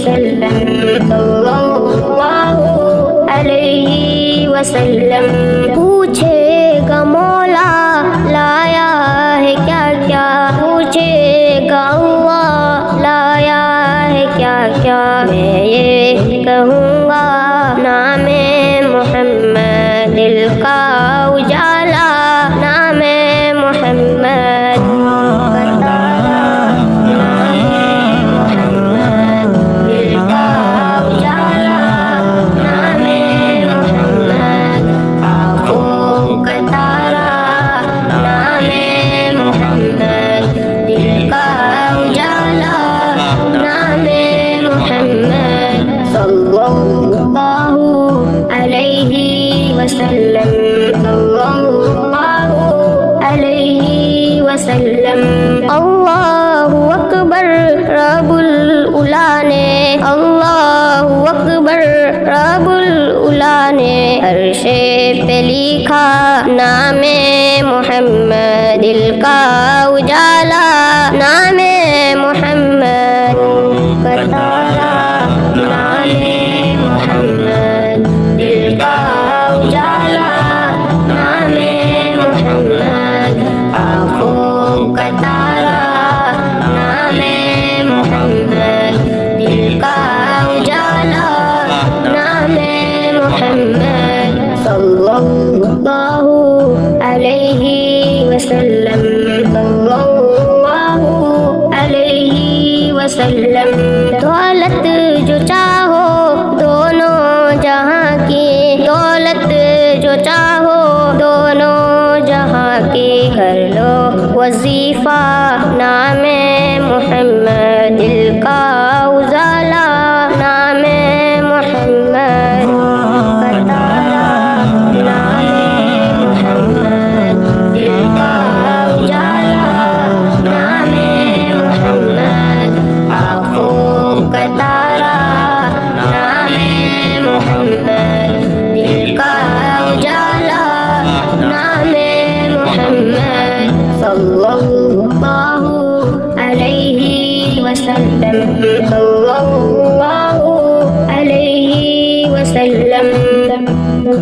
وسلم صلی اللہ علیہ وسلم. پوچھے گا مولا لایا ہے کیا کیا، پوچھے گا اللہ لایا ہے کیا کیا. میں یہ کہوں گا نام محمد دل کا اجالا، نام محمد وسلم صلی اللہ علیہ وسلم. اللہ اکبر رب العلا نے، اللہ اکبر رب العلا نے عرش پہ لکھا نام محمد دل کا اجالا، نام محمد بتایا، نام محمد دل کا اجالا، نام محمد آنکھوں کا تارا، نام محمد دل کا اجالا، نام محمد صلی اللہ علیہ وسلم صلی اللہ علیہ وسلم. دولت جو چاہو دونوں جہاں کی، دولت جو چاہو دونوں جہاں کی، کر لو وظیفہ نام محمد دل کا اجالا، نام محمد بتایا، نام محمد دل کا اجالا، نام محمد آنکھوں کا تارا، نام محمد دل کا اجالا، نام محمد صلی اللہ علیہ وسلم.